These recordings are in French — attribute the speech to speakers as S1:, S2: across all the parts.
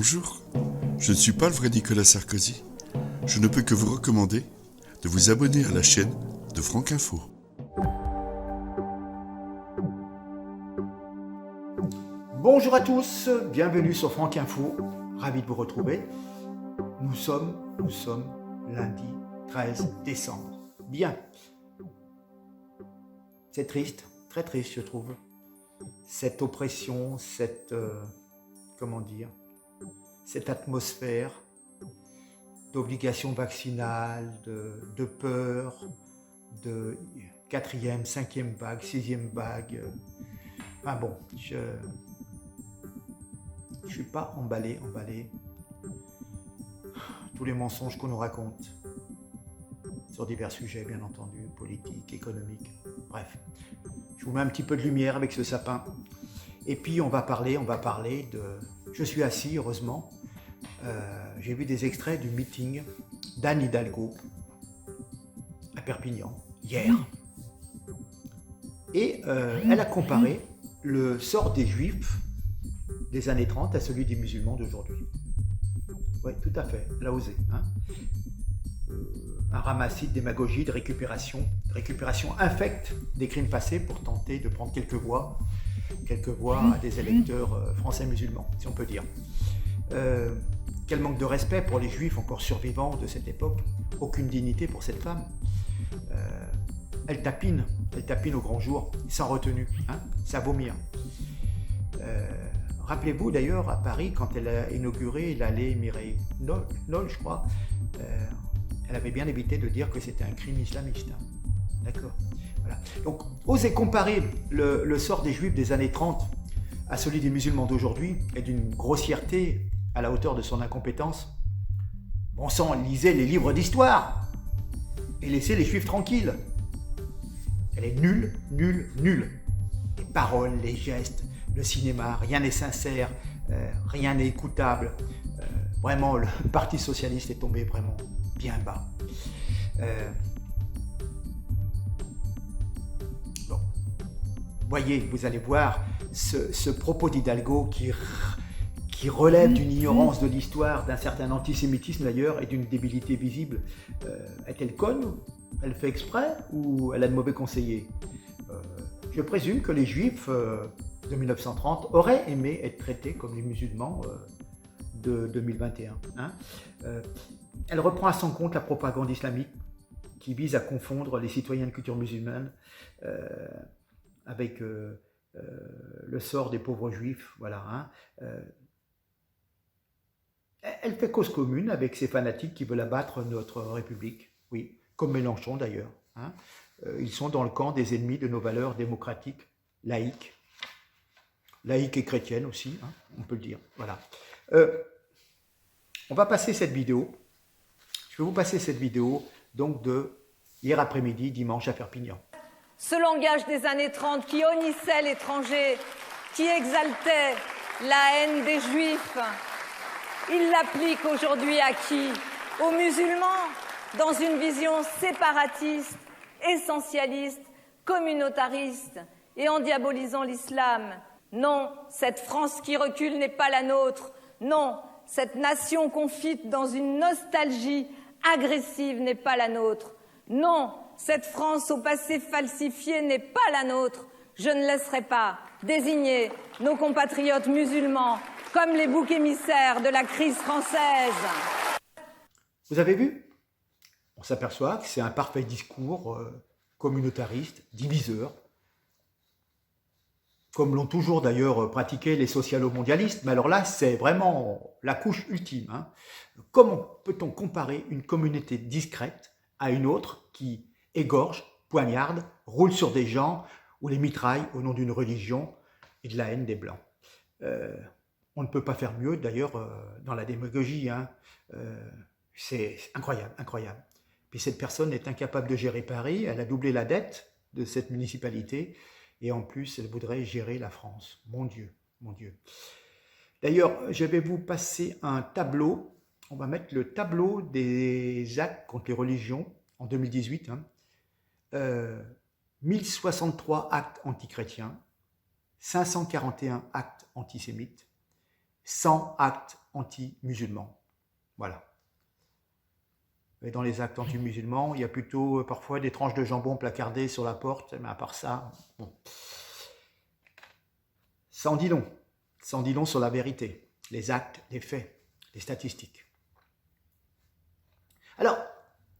S1: Bonjour, je ne suis pas le vrai Nicolas Sarkozy. Je ne peux que vous recommander de vous abonner à la chaîne de Franquinfo.
S2: Bonjour à tous, bienvenue sur Franquinfo, ravi de vous retrouver. Nous sommes lundi 13 décembre. Bien. C'est triste, très triste je trouve. Cette oppression, cette atmosphère d'obligation vaccinale, de peur, de 4e, 5e vague, 6e vague. Enfin bon, je suis pas emballé. Tous les mensonges qu'on nous raconte sur divers sujets, bien entendu, politiques, économiques, bref. Je vous mets un petit peu de lumière avec ce sapin. Et puis on va parler de... Je suis assis, heureusement. J'ai vu des extraits du meeting d'Anne Hidalgo à Perpignan, hier. Et elle a comparé le sort des Juifs des années 30 à celui des musulmans d'aujourd'hui. Oui, tout à fait, elle a osé. Hein, un ramassis de démagogie, de récupération infecte des crimes passés pour tenter de prendre quelques voix à des électeurs français musulmans, si on peut dire. Quel manque de respect pour les Juifs encore survivants de cette époque, aucune dignité pour cette femme. Elle tapine au grand jour, sans retenue, hein, ça vomir. Rappelez-vous d'ailleurs à Paris, quand elle a inauguré l'allée Mireille Knoll, je crois, elle avait bien évité de dire que c'était un crime islamiste. Hein. D'accord. Voilà. Donc, oser comparer le sort des Juifs des années 30 à celui des musulmans d'aujourd'hui est d'une grossièreté à la hauteur de son incompétence. Bon sang, lisez les livres d'histoire et laissez les Juifs tranquilles. Elle est nulle. Les paroles, les gestes, le cinéma, rien n'est sincère, rien n'est écoutable. Vraiment, le Parti Socialiste est tombé vraiment bien bas. Bon. Voyez, vous allez voir ce propos d'Hidalgo qui relève d'une ignorance de l'histoire, d'un certain antisémitisme d'ailleurs, et d'une débilité visible. Est-elle conne? Elle fait exprès ou elle a de mauvais conseillers? Je présume que les Juifs de 1930 auraient aimé être traités comme les musulmans de 2021. Hein. Elle reprend à son compte la propagande islamique qui vise à confondre les citoyens de culture musulmane avec le sort des pauvres Juifs. Voilà. Hein. Elle fait cause commune avec ces fanatiques qui veulent abattre notre République. Oui, comme Mélenchon d'ailleurs. Hein. Ils sont dans le camp des ennemis de nos valeurs démocratiques, laïques et chrétiennes aussi, hein, on peut le dire. Voilà. On va passer cette vidéo. Je vais vous passer cette vidéo donc de hier après-midi, dimanche à Perpignan.
S3: Ce langage des années 30 qui honnissait l'étranger, qui exaltait la haine des Juifs, il l'applique aujourd'hui à qui? Aux musulmans, dans une vision séparatiste, essentialiste, communautariste et en diabolisant l'islam. Non, cette France qui recule n'est pas la nôtre. Non, cette nation confite dans une nostalgie agressive n'est pas la nôtre. Non, cette France au passé falsifié n'est pas la nôtre. Je ne laisserai pas désigner nos compatriotes musulmans comme les boucs émissaires de la crise française.
S2: Vous avez vu? On s'aperçoit que c'est un parfait discours communautariste, diviseur, comme l'ont toujours d'ailleurs pratiqué les socialo-mondialistes, mais alors là, c'est vraiment la couche ultime. Hein. Comment peut-on comparer une communauté discrète à une autre qui égorge, poignarde, roule sur des gens ou les mitraille au nom d'une religion et de la haine des Blancs? On ne peut pas faire mieux d'ailleurs dans la démagogie. Hein. C'est incroyable. Puis cette personne est incapable de gérer Paris, elle a doublé la dette de cette municipalité et en plus elle voudrait gérer la France. Mon Dieu. D'ailleurs, je vais vous passer un tableau, on va mettre le tableau des actes contre les religions en 2018. Hein. 1063 actes antichrétiens, 541 actes antisémites, 100 actes anti-musulmans. Voilà. Et dans les actes anti-musulmans, il y a plutôt parfois des tranches de jambon placardées sur la porte, mais à part ça, bon. Ça en dit long. Ça en dit long sur la vérité, les actes, les faits, les statistiques. Alors,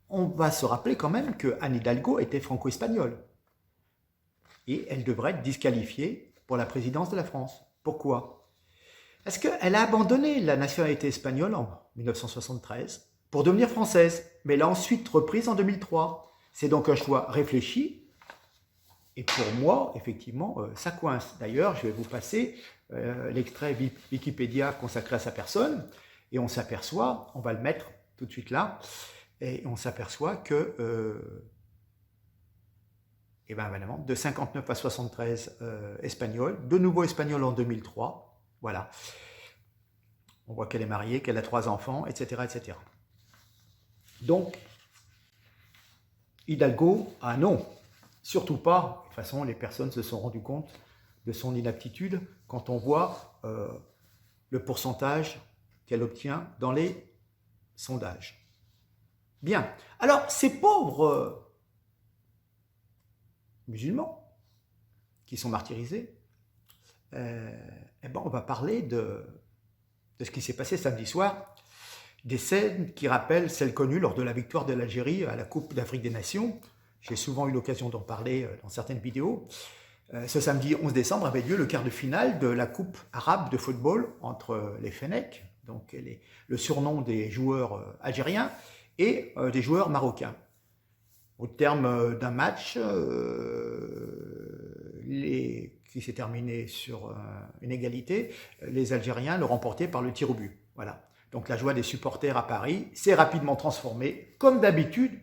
S2: on va se rappeler quand même que Anne Hidalgo était franco-espagnole. Et elle devrait être disqualifiée pour la présidence de la France. Pourquoi? Parce qu'elle a abandonné la nationalité espagnole en 1973 pour devenir française, mais l'a ensuite reprise en 2003. C'est donc un choix réfléchi. Et pour moi, effectivement, ça coince. D'ailleurs, je vais vous passer l'extrait Wikipédia consacré à sa personne, et on s'aperçoit, on va le mettre tout de suite là, et on s'aperçoit que, et bien évidemment, de 59 à 73 espagnols, de nouveau espagnols en 2003, voilà. On voit qu'elle est mariée, qu'elle a 3 enfants, etc., etc. Donc, Hidalgo, ah non, surtout pas. De toute façon, les personnes se sont rendues compte de son inaptitude quand on voit le pourcentage qu'elle obtient dans les sondages. Bien. Alors, ces pauvres musulmans qui sont martyrisés, eh ben, on va parler de ce qui s'est passé samedi soir, des scènes qui rappellent celles connues lors de la victoire de l'Algérie à la Coupe d'Afrique des Nations. J'ai souvent eu l'occasion d'en parler dans certaines vidéos. Ce samedi 11 décembre avait lieu le quart de finale de la Coupe arabe de football entre les Fennecs, donc le surnom des joueurs algériens, et des joueurs marocains. Au terme d'un match qui s'est terminé sur une égalité, les Algériens l'ont remporté par le tir au but. Voilà. Donc la joie des supporters à Paris s'est rapidement transformée, comme d'habitude,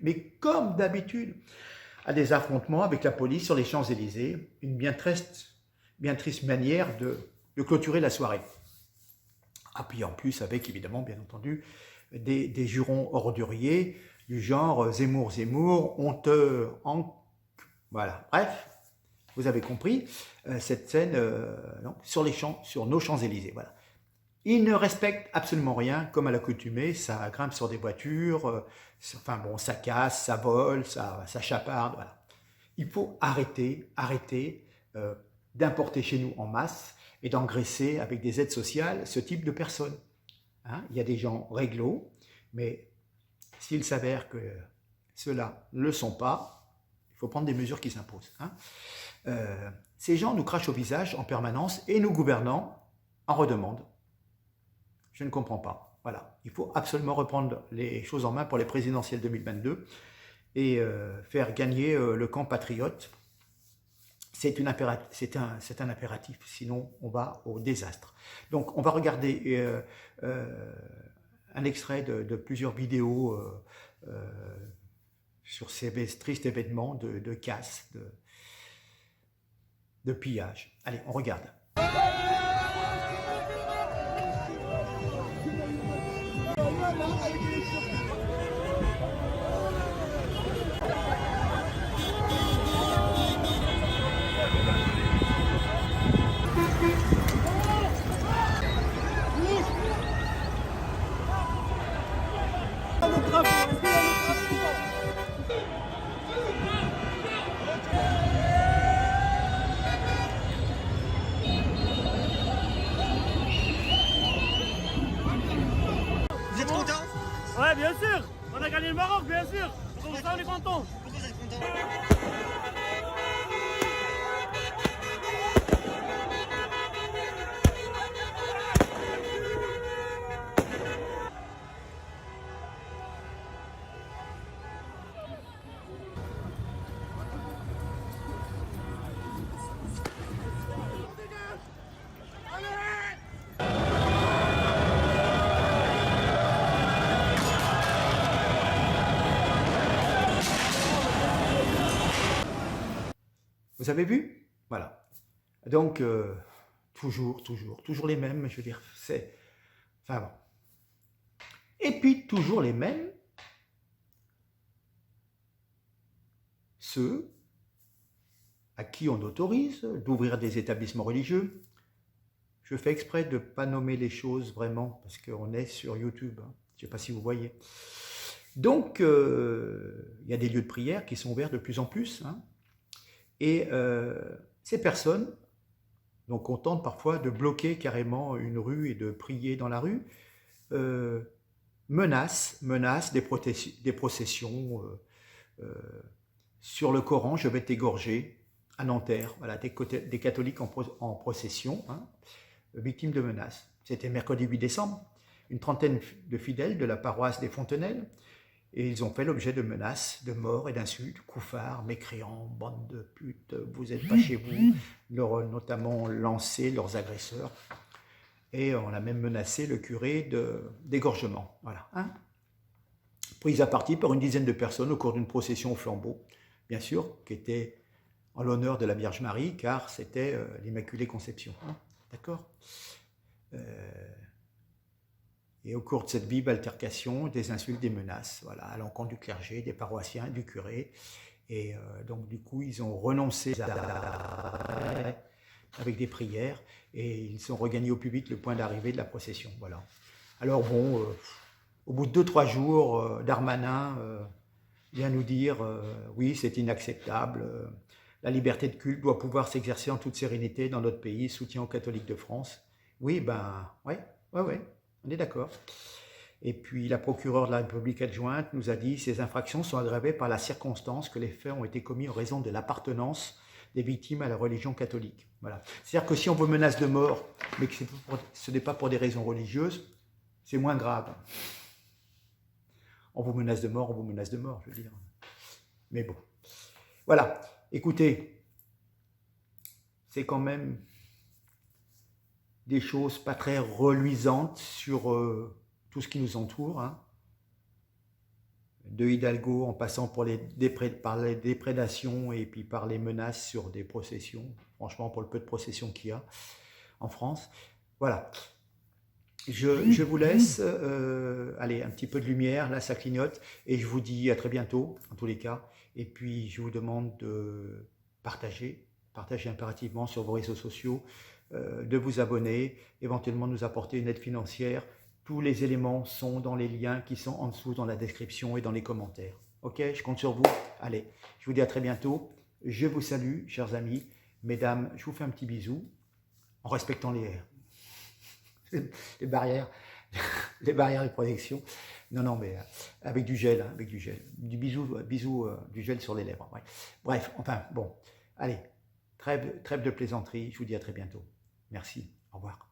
S2: à des affrontements avec la police sur les Champs-Élysées, une bien triste manière de clôturer la soirée. Ah, puis en plus avec, évidemment, bien entendu, des jurons orduriers du genre Zemmour, honteux, voilà. Bref, vous avez compris, cette scène sur nos Champs-Élysées, voilà. Ils ne respectent absolument rien, comme à l'accoutumée, ça grimpe sur des voitures, ça casse, ça vole, ça chaparde, voilà. Il faut arrêter d'importer chez nous en masse et d'engraisser avec des aides sociales ce type de personnes. Hein, il y a des gens réglo, mais s'il s'avère que ceux-là ne le sont pas, il faut prendre des mesures qui s'imposent. Hein. Ces gens nous crachent au visage en permanence et nous gouvernants en redemandent. Je ne comprends pas. Voilà. Il faut absolument reprendre les choses en main pour les présidentielles 2022 et faire gagner le camp patriote. C'est un impératif, sinon on va au désastre. Donc on va regarder un extrait de plusieurs vidéos sur ces tristes événements de casse, de pillage. Allez, on regarde.
S4: Vous êtes content?
S5: Ouais, bien sûr. On a gagné le Maroc, bien sûr. Pour ça, on est content.
S4: Pourquoi vous êtes content?
S2: Vous avez vu? Voilà. Donc, toujours les mêmes, je veux dire, c'est... Enfin bon. Et puis, toujours les mêmes, ceux à qui on autorise d'ouvrir des établissements religieux, Je fais exprès de ne pas nommer les choses vraiment, parce qu'on est sur YouTube. Hein. Je ne sais pas si vous voyez. Donc, il y a des lieux de prière qui sont ouverts de plus en plus. Hein. Et ces personnes, donc on tente parfois de bloquer carrément une rue et de prier dans la rue, menacent des processions sur le Coran, je vais t'égorger à Nanterre, voilà, des catholiques en procession, hein, victimes de menaces. C'était mercredi 8 décembre, une trentaine de fidèles de la paroisse des Fontenelles, et ils ont fait l'objet de menaces, de mort et d'insultes, couffards, mécréants, bande de putes, vous n'êtes pas chez vous, leur ont notamment lancé leurs agresseurs, et on a même menacé le curé d'égorgement. Voilà. Hein. Prise à partie par une dizaine de personnes au cours d'une procession au flambeau, bien sûr, qui était en l'honneur de la Vierge Marie, car c'était l'Immaculée Conception. Hein. D'accord. Et au cours de cette vive altercation, des insultes, des menaces, voilà, à l'encontre du clergé, des paroissiens, du curé. Et donc, du coup, ils ont renoncé avec des prières et ils ont regagné au plus vite le point d'arrivée de la procession. Voilà. Alors, bon, au bout de 2-3 jours, Darmanin vient nous dire oui, c'est inacceptable. La liberté de culte doit pouvoir s'exercer en toute sérénité dans notre pays, soutien aux catholiques de France. Oui, ben, ouais, on est d'accord. Et puis la procureure de la République adjointe nous a dit ces infractions sont aggravées par la circonstance que les faits ont été commis en raison de l'appartenance des victimes à la religion catholique. Voilà. C'est-à-dire que si on vous menace de mort, mais que ce n'est pas pour des raisons religieuses, c'est moins grave. On vous menace de mort, je veux dire. Mais bon. Voilà. Écoutez, c'est quand même des choses pas très reluisantes sur tout ce qui nous entoure. Hein. De Hidalgo en passant par les déprédations et puis par les menaces sur des processions. Franchement, pour le peu de processions qu'il y a en France. Voilà. Je vous laisse, allez, un petit peu de lumière, là ça clignote, et je vous dis à très bientôt, en tous les cas, et puis je vous demande de partager impérativement sur vos réseaux sociaux, de vous abonner, éventuellement nous apporter une aide financière. Tous les éléments sont dans les liens qui sont en dessous dans la description et dans les commentaires. Ok, je compte sur vous. Allez, je vous dis à très bientôt. Je vous salue, chers amis. Mesdames, je vous fais un petit bisou, en respectant les barrières de protection. Non, mais avec du gel, avec du gel. Du gel sur les lèvres. Ouais. Bref, enfin, bon. Allez, trêve de plaisanterie. Je vous dis à très bientôt. Merci. Au revoir.